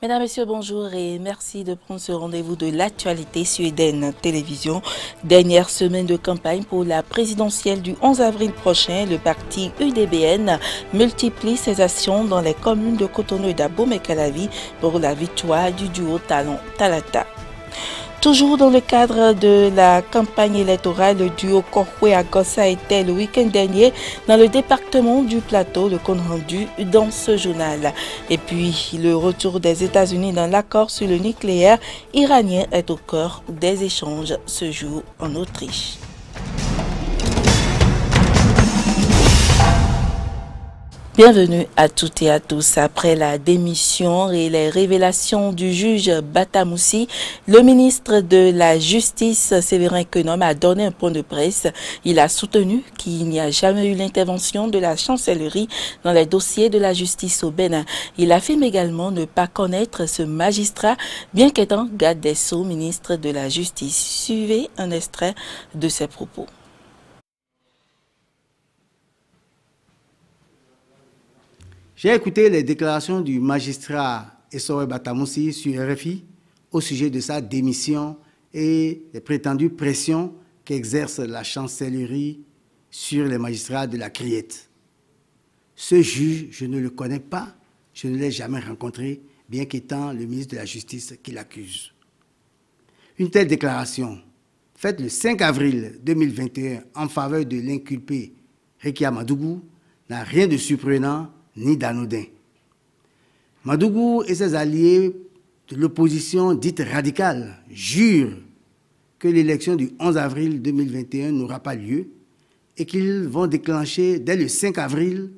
Mesdames, Messieurs, bonjour et merci de prendre ce rendez-vous de l'actualité sur Eden Télévision. Dernière semaine de campagne pour la présidentielle du 11 avril prochain, le parti UDBN multiplie ses actions dans les communes de Cotonou et d'Abomey-Calavi pour la victoire du duo Talon Talata. Toujours dans le cadre de la campagne électorale, le duo Korwe-Agossa était le week-end dernier dans le département du Plateau, le compte rendu dans ce journal. Et puis, le retour des États-Unis dans l'accord sur le nucléaire iranien est au cœur des échanges ce jour en Autriche. Bienvenue à toutes et à tous. Après la démission et les révélations du juge Batamoussi, le ministre de la Justice, Séverin Kenom, a donné un point de presse. Il a soutenu qu'il n'y a jamais eu l'intervention de la chancellerie dans les dossiers de la justice au Bénin. Il affirme également ne pas connaître ce magistrat, bien qu'étant garde des Sceaux, ministre de la Justice. Suivez un extrait de ses propos. J'ai écouté les déclarations du magistrat Essowe Batamoussi sur RFI au sujet de sa démission et les prétendues pressions qu'exerce la chancellerie sur les magistrats de la Criette. Ce juge, je ne le connais pas, je ne l'ai jamais rencontré, bien qu'étant le ministre de la Justice qui l'accuse. Une telle déclaration, faite le 5 avril 2021 en faveur de l'inculpé Rekia Madougou, n'a rien de surprenant ni d'anodin. Madougou et ses alliés de l'opposition dite radicale jurent que l'élection du 11 avril 2021 n'aura pas lieu et qu'ils vont déclencher dès le 5 avril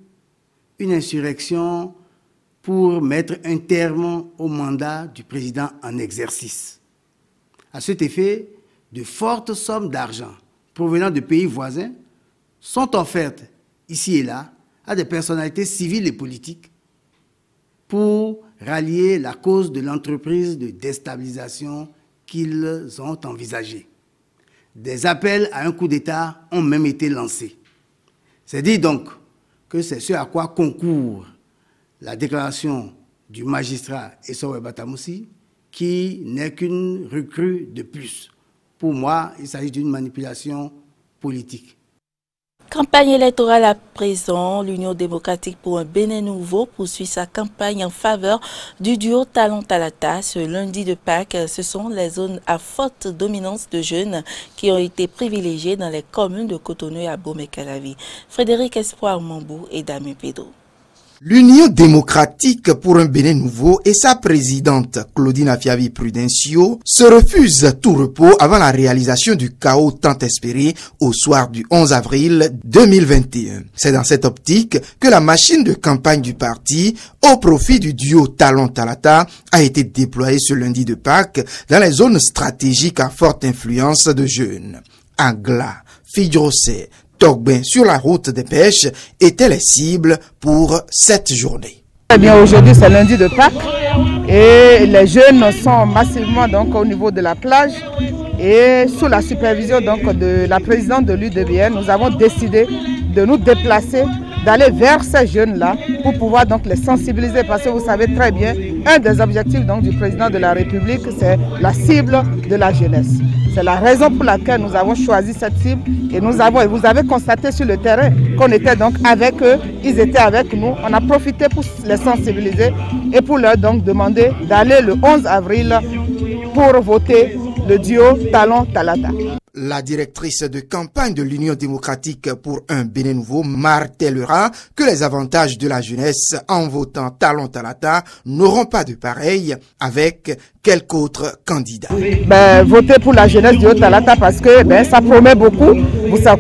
une insurrection pour mettre un terme au mandat du président en exercice. À cet effet, de fortes sommes d'argent provenant de pays voisins sont offertes ici et là à des personnalités civiles et politiques pour rallier la cause de l'entreprise de déstabilisation qu'ils ont envisagée. Des appels à un coup d'État ont même été lancés. C'est dire donc que c'est ce à quoi concourt la déclaration du magistrat Essowe Batamoussi, qui n'est qu'une recrue de plus. Pour moi, il s'agit d'une manipulation politique. Campagne électorale à présent, l'Union démocratique pour un Bénin nouveau poursuit sa campagne en faveur du duo Talon Talata. Ce lundi de Pâques, ce sont les zones à forte dominance de jeunes qui ont été privilégiées dans les communes de Cotonou et Abomey-Calavi. Frédéric Espoir Mambou et Damien Pedro. L'Union démocratique pour un Bénin nouveau et sa présidente Claudine Afiavi Prudencio se refusent tout repos avant la réalisation du chaos tant espéré au soir du 11 avril 2021. C'est dans cette optique que la machine de campagne du parti au profit du duo Talon Talata a été déployée ce lundi de Pâques dans les zones stratégiques à forte influence de jeunes. Angla, Fidjrosé, Togben sur la route des pêches étaient les cibles pour cette journée. Eh bien, aujourd'hui c'est lundi de Pâques et les jeunes sont massivement donc au niveau de la plage et sous la supervision donc de la présidente de l'UDBN, nous avons décidé de nous déplacer, d'aller vers ces jeunes-là pour pouvoir donc les sensibiliser parce que vous savez très bien, un des objectifs donc du président de la République, c'est la cible de la jeunesse. C'est la raison pour laquelle nous avons choisi cette cible et vous avez constaté sur le terrain qu'on était donc avec eux, ils étaient avec nous. On a profité pour les sensibiliser et pour leur donc demander d'aller le 11 avril pour voter le duo Talon Talata. La directrice de campagne de l'Union démocratique pour un Bénin nouveau martèlera que les avantages de la jeunesse en votant Talon Talata n'auront pas de pareil avec quelque autre candidat. Votez pour la jeunesse du Talata parce que ça promet beaucoup.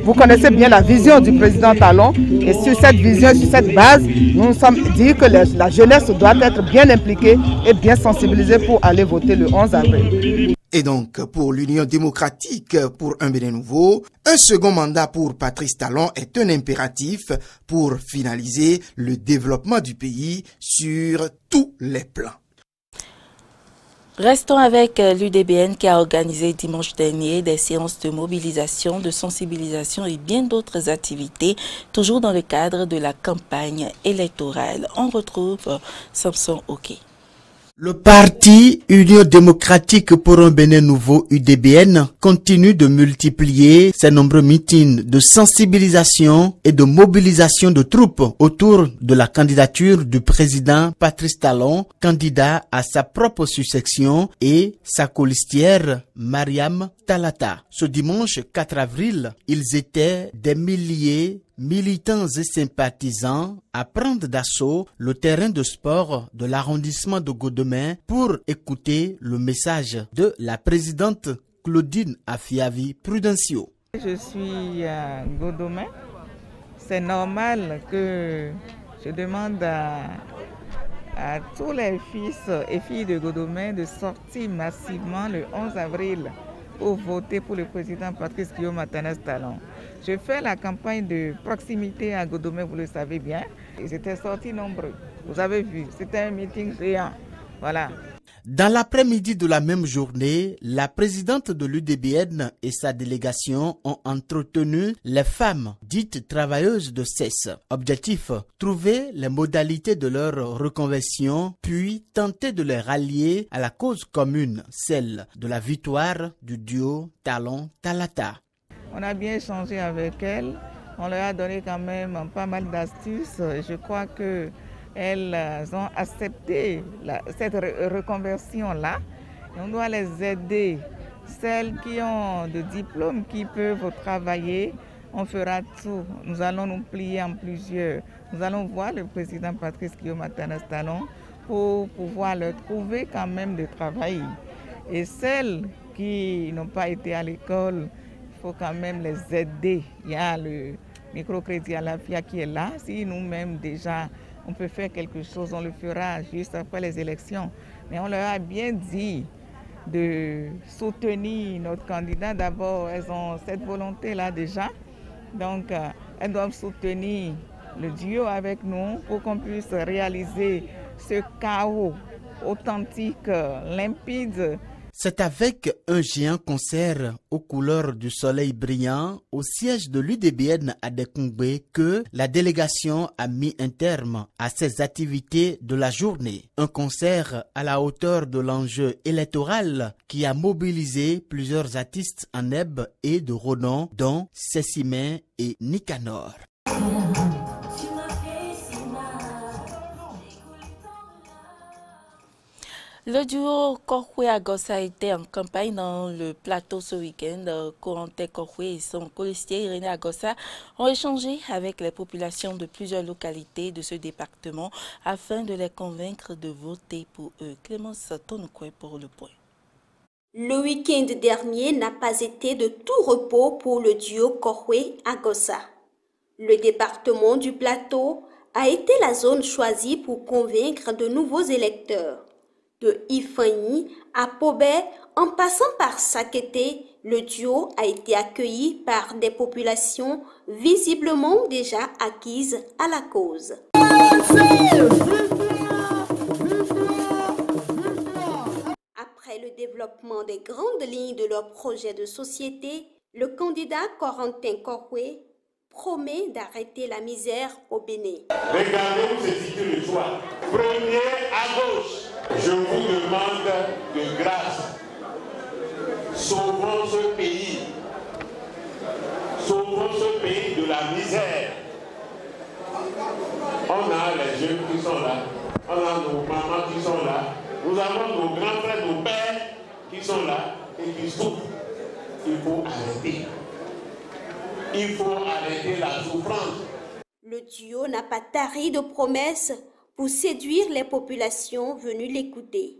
Vous connaissez bien la vision du président Talon et sur cette vision, sur cette base, nous nous sommes dit que la jeunesse doit être bien impliquée et bien sensibilisée pour aller voter le 11 avril. Et donc, pour l'Union démocratique pour un Bénin nouveau, un second mandat pour Patrice Talon est un impératif pour finaliser le développement du pays sur tous les plans. Restons avec l'UDBN qui a organisé dimanche dernier des séances de mobilisation, de sensibilisation et bien d'autres activités, toujours dans le cadre de la campagne électorale. On retrouve Samson Oké. Le parti Union démocratique pour un Bénin nouveau, UDBN, continue de multiplier ses nombreux meetings de sensibilisation et de mobilisation de troupes autour de la candidature du président Patrice Talon, candidat à sa propre succession, et sa colistière Mariam Talata. Ce dimanche 4 avril, ils étaient des milliers militants et sympathisants à prendre d'assaut le terrain de sport de l'arrondissement de Godemain pour écouter le message de la présidente Claudine Afiavi Prudencio. Je suis à Godemain. C'est normal que je demande à tous les fils et filles de Godemain de sortir massivement le 11 avril pour voter pour le président Patrice Guillaume Atanas Talon. Je fais la campagne de proximité à Godemain, vous le savez bien. Ils étaient sortis nombreux. Vous avez vu, c'était un meeting géant. Voilà. Dans l'après-midi de la même journée, la présidente de l'UDBN et sa délégation ont entretenu les femmes dites travailleuses de cesse. Objectif, trouver les modalités de leur reconversion, puis tenter de les rallier à la cause commune, celle de la victoire du duo Talon-Talata. On a bien échangé avec elles, on leur a donné quand même pas mal d'astuces. Je crois que elles ont accepté cette reconversion-là. On doit les aider. Celles qui ont de diplômes, qui peuvent travailler, on fera tout. Nous allons nous plier en plusieurs. Nous allons voir le président Patrice Guillaume Atanas Talon pour pouvoir leur trouver quand même de travail. Et celles qui n'ont pas été à l'école, il faut quand même les aider. Il y a le microcrédit à la FIA qui est là. Si nous-mêmes déjà on peut faire quelque chose, on le fera juste après les élections. Mais on leur a bien dit de soutenir notre candidat. D'abord, elles ont cette volonté-là déjà. Donc, elles doivent soutenir le duo avec nous pour qu'on puisse réaliser ce chaos authentique, limpide. C'est avec un géant concert aux couleurs du soleil brillant au siège de l'UDBN à Dekungbe que la délégation a mis un terme à ses activités de la journée. Un concert à la hauteur de l'enjeu électoral qui a mobilisé plusieurs artistes en Eb et de renom, dont Cécimen et Nicanor. Le duo Korhwe-Agossa était en campagne dans le plateau ce week-end. Corentin Korhwe et son colistier Irénée Agossa ont échangé avec les populations de plusieurs localités de ce département afin de les convaincre de voter pour eux. Clémence Tonoukwé pour le point. Le week-end dernier n'a pas été de tout repos pour le duo Korhwe-Agossa. Le département du plateau a été la zone choisie pour convaincre de nouveaux électeurs. De Ifanyi à Pobé, en passant par Sakété, le duo a été accueilli par des populations visiblement déjà acquises à la cause. Après le développement des grandes lignes de leur projet de société, le candidat Corentin Korhwe promet d'arrêter la misère au Bénin. Regardez où se situe le choix. Premier à gauche. Je vous demande de grâce, sauvons ce pays de la misère. On a les jeunes qui sont là, on a nos mamans qui sont là, nous avons nos grands frères, nos pères qui sont là et qui souffrent. Il faut arrêter. Il faut arrêter la souffrance. Le duo n'a pas tari de promesses pour séduire les populations venues l'écouter.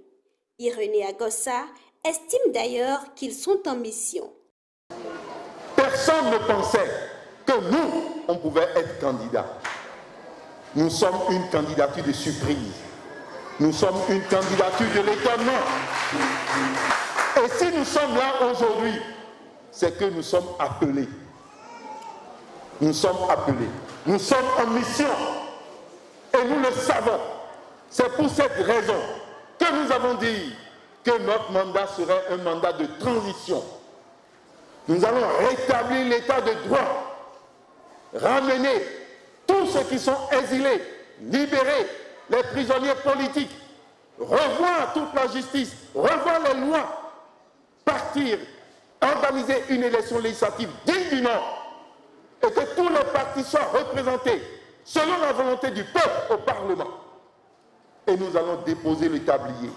Irénée Agossa estime d'ailleurs qu'ils sont en mission. Personne ne pensait que nous, on pouvait être candidats. Nous sommes une candidature de surprise. Nous sommes une candidature de l'étonnement. Et si nous sommes là aujourd'hui, c'est que nous sommes appelés. Nous sommes appelés. Nous sommes en mission. Et nous le savons. C'est pour cette raison que nous avons dit que notre mandat serait un mandat de transition. Nous allons rétablir l'état de droit, ramener tous ceux qui sont exilés, libérer les prisonniers politiques, revoir toute la justice, revoir les lois, partir, organiser une élection législative digne du nom et que tous les partis soient représentés selon la volonté du peuple au Parlement. Et nous allons déposer le tablier.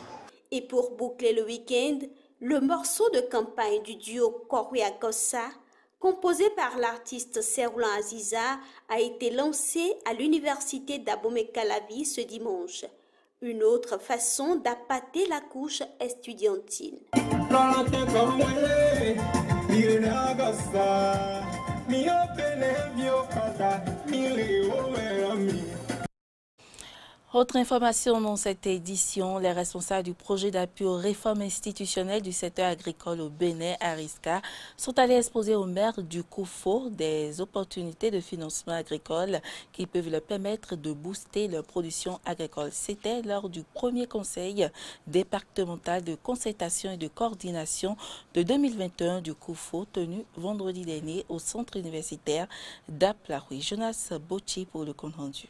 Et pour boucler le week-end, le morceau de campagne du duo Korwe Agossa, composé par l'artiste Serlan Aziza, a été lancé à l'université d'Abomey-Calavi ce dimanche. Une autre façon d'appâter la couche estudiantine. Autre information dans cette édition, les responsables du projet d'appui aux réformes institutionnelles du secteur agricole au Bénin, Ariska, sont allés exposer au maire du Koufo des opportunités de financement agricole qui peuvent leur permettre de booster leur production agricole. C'était lors du premier conseil départemental de concertation et de coordination de 2021 du Koufo tenu vendredi dernier au centre universitaire d'Aplaoui. Jonas Bochi pour le compte rendu.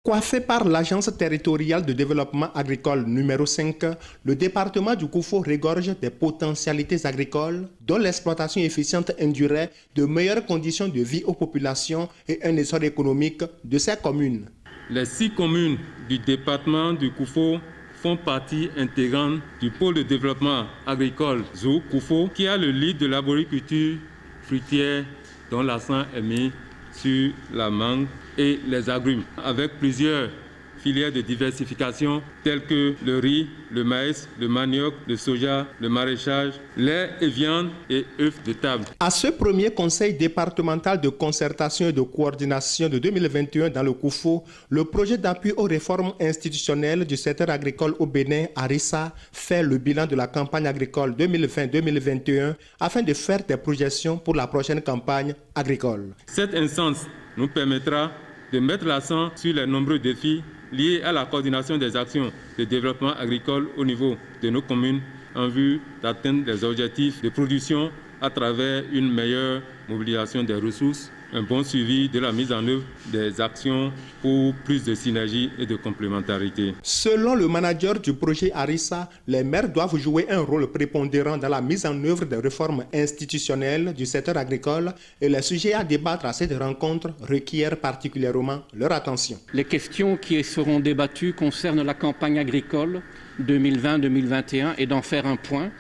Coiffé par l'Agence territoriale de développement agricole numéro 5, le département du Koufo regorge des potentialités agricoles dont l'exploitation efficiente induirait de meilleures conditions de vie aux populations et un essor économique de ces communes. Les 6 communes du département du Koufo font partie intégrante du pôle de développement agricole Zou Koufo qui a le lead de l'arboriculture fruitière dont l'accent est mis sur la mangue et les agrumes, avec plusieurs filières de diversification telles que le riz, le maïs, le manioc, le soja, le maraîchage, lait et viande et œufs de table. À ce premier conseil départemental de concertation et de coordination de 2021 dans le Koufo, le projet d'appui aux réformes institutionnelles du secteur agricole au Bénin, Arissa, fait le bilan de la campagne agricole 2020-2021 afin de faire des projections pour la prochaine campagne agricole. Cette instance nous permettra de mettre l'accent sur les nombreux défis liés à la coordination des actions de développement agricole au niveau de nos communes en vue d'atteindre des objectifs de production à travers une meilleure mobilisation des ressources, un bon suivi de la mise en œuvre des actions pour plus de synergie et de complémentarité. Selon le manager du projet Arissa, les maires doivent jouer un rôle prépondérant dans la mise en œuvre des réformes institutionnelles du secteur agricole et les sujets à débattre à cette rencontre requièrent particulièrement leur attention. Les questions qui seront débattues concernent la campagne agricole 2020-2021 et d'en faire un point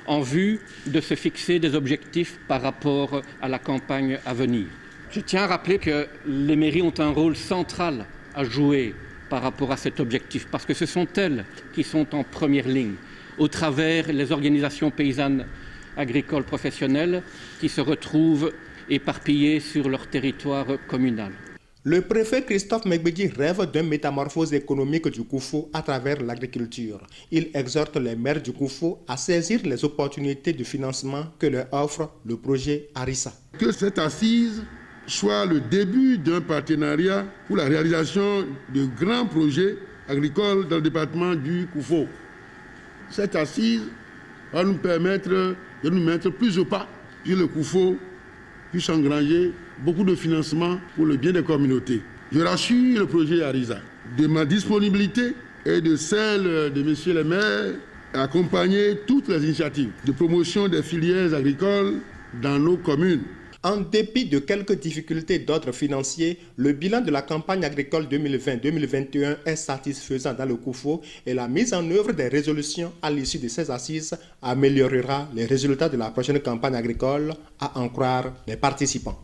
en vue de se fixer des objectifs par rapport à la campagne à venir. Je tiens à rappeler que les mairies ont un rôle central à jouer par rapport à cet objectif, parce que ce sont elles qui sont en première ligne, au travers les organisations paysannes agricoles professionnelles qui se retrouvent éparpillées sur leur territoire communal. Le préfet Christophe Megbedi rêve d'une métamorphose économique du Koufo à travers l'agriculture. Il exhorte les maires du Koufo à saisir les opportunités de financement que leur offre le projet Arissa. Que cette assise soit le début d'un partenariat pour la réalisation de grands projets agricoles dans le département du Koufo. Cette assise va nous permettre de nous mettre plus au pas sur le Koufo, puisse engranger beaucoup de financement pour le bien des communautés. Je rassure le projet Arissa de ma disponibilité et de celle de messieurs les maires à accompagner toutes les initiatives de promotion des filières agricoles dans nos communes. En dépit de quelques difficultés d'ordre financier, le bilan de la campagne agricole 2020-2021 est satisfaisant dans le Koufo et la mise en œuvre des résolutions à l'issue de ces assises améliorera les résultats de la prochaine campagne agricole, à en croire les participants.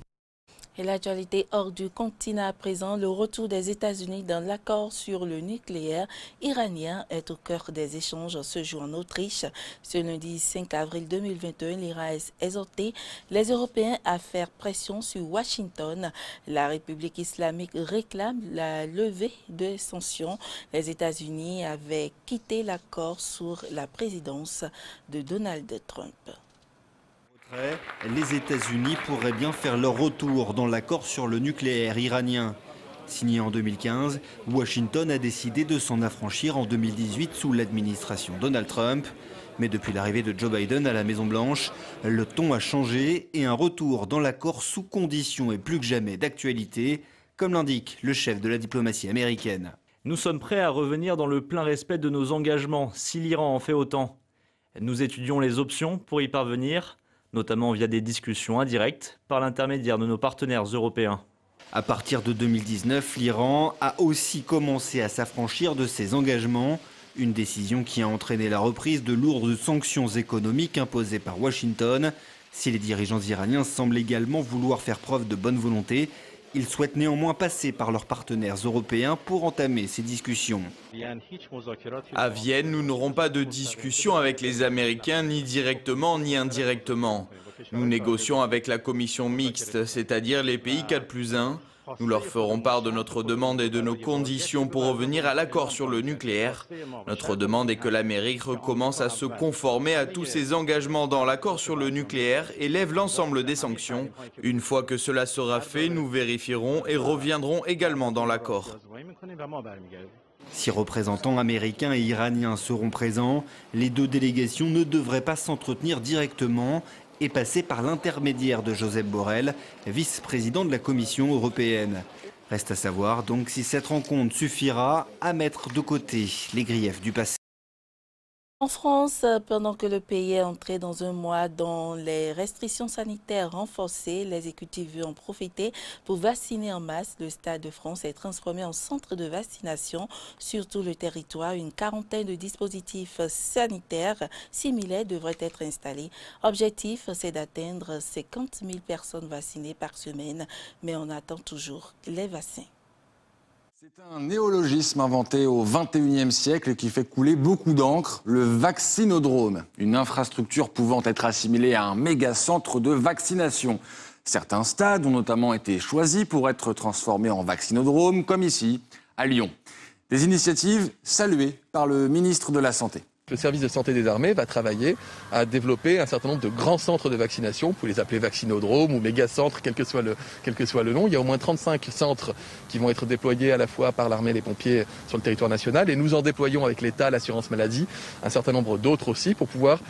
Et l'actualité hors du continent à présent, le retour des États-Unis dans l'accord sur le nucléaire iranien est au cœur des échanges ce jour en Autriche. Ce lundi 5 avril 2021, l'Iran a exhorté les Européens à faire pression sur Washington. La République islamique réclame la levée des sanctions. Les États-Unis avaient quitté l'accord sous la présidence de Donald Trump. Les États-Unis pourraient bien faire leur retour dans l'accord sur le nucléaire iranien. Signé en 2015, Washington a décidé de s'en affranchir en 2018 sous l'administration Donald Trump. Mais depuis l'arrivée de Joe Biden à la Maison-Blanche, le ton a changé et un retour dans l'accord sous conditions est plus que jamais d'actualité, comme l'indique le chef de la diplomatie américaine. Nous sommes prêts à revenir dans le plein respect de nos engagements, si l'Iran en fait autant. Nous étudions les options pour y parvenir, notamment via des discussions indirectes par l'intermédiaire de nos partenaires européens. À partir de 2019, l'Iran a aussi commencé à s'affranchir de ses engagements. Une décision qui a entraîné la reprise de lourdes sanctions économiques imposées par Washington. Si les dirigeants iraniens semblent également vouloir faire preuve de bonne volonté, ils souhaitent néanmoins passer par leurs partenaires européens pour entamer ces discussions. À Vienne, nous n'aurons pas de discussion avec les Américains, ni directement ni indirectement. Nous négocions avec la commission mixte, c'est-à-dire les pays 4+1. Nous leur ferons part de notre demande et de nos conditions pour revenir à l'accord sur le nucléaire. Notre demande est que l'Amérique recommence à se conformer à tous ses engagements dans l'accord sur le nucléaire et lève l'ensemble des sanctions. Une fois que cela sera fait, nous vérifierons et reviendrons également dans l'accord. 6 représentants américains et iraniens seront présents. Les 2 délégations ne devraient pas s'entretenir directement et passer par l'intermédiaire de Josep Borrell, vice-président de la Commission européenne. Reste à savoir donc si cette rencontre suffira à mettre de côté les griefs du passé. En France, pendant que le pays est entré dans un mois dont les restrictions sanitaires renforcées, l'exécutif veut en profiter pour vacciner en masse. Le Stade de France est transformé en centre de vaccination sur tout le territoire. Une quarantaine de dispositifs sanitaires similaires devraient être installés. Objectif, c'est d'atteindre 50 000 personnes vaccinées par semaine, mais on attend toujours les vaccins. C'est un néologisme inventé au XXIe siècle et qui fait couler beaucoup d'encre, le vaccinodrome, une infrastructure pouvant être assimilée à un méga-centre de vaccination. Certains stades ont notamment été choisis pour être transformés en vaccinodrome, comme ici, à Lyon. Des initiatives saluées par le ministre de la Santé. Le service de santé des armées va travailler à développer un certain nombre de grands centres de vaccination. Vous pouvez les appeler vaccinodromes ou méga-centres, quel que soit le nom. Il y a au moins 35 centres qui vont être déployés à la fois par l'armée et les pompiers sur le territoire national. Et nous en déployons avec l'État, l'assurance maladie, un certain nombre d'autres aussi pour pouvoir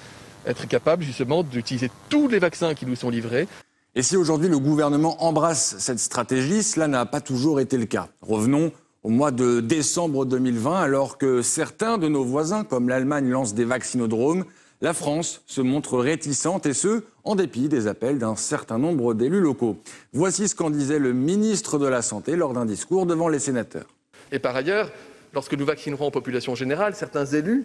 être capable justement d'utiliser tous les vaccins qui nous sont livrés. Et si aujourd'hui le gouvernement embrasse cette stratégie, cela n'a pas toujours été le cas. Revenons au mois de décembre 2020, alors que certains de nos voisins, comme l'Allemagne, lancent des vaccinodromes, la France se montre réticente, et ce, en dépit des appels d'un certain nombre d'élus locaux. Voici ce qu'en disait le ministre de la Santé lors d'un discours devant les sénateurs. Et par ailleurs, lorsque nous vaccinerons en population générale, certains élus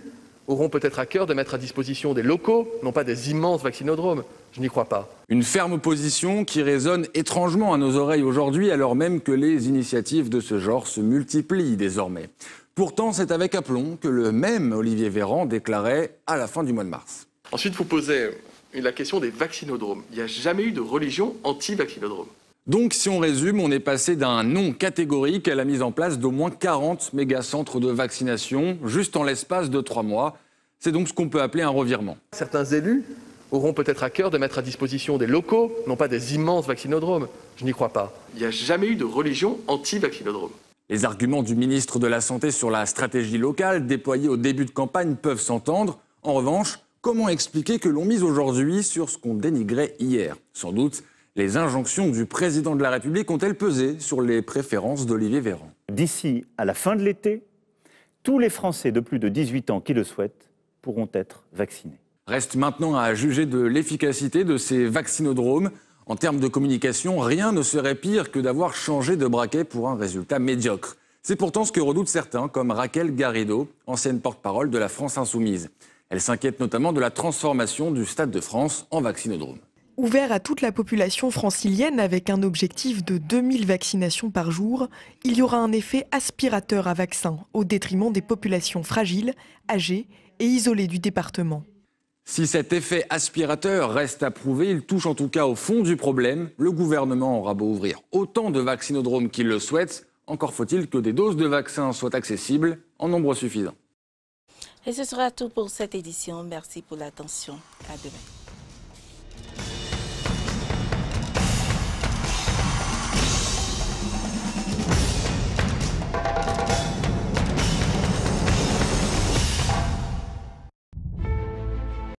auront peut-être à cœur de mettre à disposition des locaux, non pas des immenses vaccinodromes. Je n'y crois pas. Une ferme position qui résonne étrangement à nos oreilles aujourd'hui, alors même que les initiatives de ce genre se multiplient désormais. Pourtant, c'est avec aplomb que le même Olivier Véran déclarait à la fin du mois de mars. Ensuite, vous posez la question des vaccinodromes. Il n'y a jamais eu de religion anti-vaccinodrome. Donc, si on résume, on est passé d'un non catégorique à la mise en place d'au moins 40 mégacentres de vaccination, juste en l'espace de 3 mois. C'est donc ce qu'on peut appeler un revirement. Certains élus auront peut-être à cœur de mettre à disposition des locaux, non pas des immenses vaccinodromes. Je n'y crois pas. Il n'y a jamais eu de religion anti-vaccinodrome. Les arguments du ministre de la Santé sur la stratégie locale déployée au début de campagne peuvent s'entendre. En revanche, comment expliquer que l'on mise aujourd'hui sur ce qu'on dénigrait hier ? Sans doute, les injonctions du président de la République ont-elles pesé sur les préférences d'Olivier Véran ? D'ici à la fin de l'été, tous les Français de plus de 18 ans qui le souhaitent pourront être vaccinés. Reste maintenant à juger de l'efficacité de ces vaccinodromes. En termes de communication, rien ne serait pire que d'avoir changé de braquet pour un résultat médiocre. C'est pourtant ce que redoutent certains, comme Raquel Garrido, ancienne porte-parole de la France Insoumise. Elle s'inquiète notamment de la transformation du Stade de France en vaccinodrome. Ouvert à toute la population francilienne avec un objectif de 2000 vaccinations par jour, il y aura un effet aspirateur à vaccins au détriment des populations fragiles, âgées et isolées du département. Si cet effet aspirateur reste à prouver, il touche en tout cas au fond du problème. Le gouvernement aura beau ouvrir autant de vaccinodromes qu'il le souhaite, encore faut-il que des doses de vaccins soient accessibles en nombre suffisant. Et ce sera tout pour cette édition. Merci pour l'attention. À demain.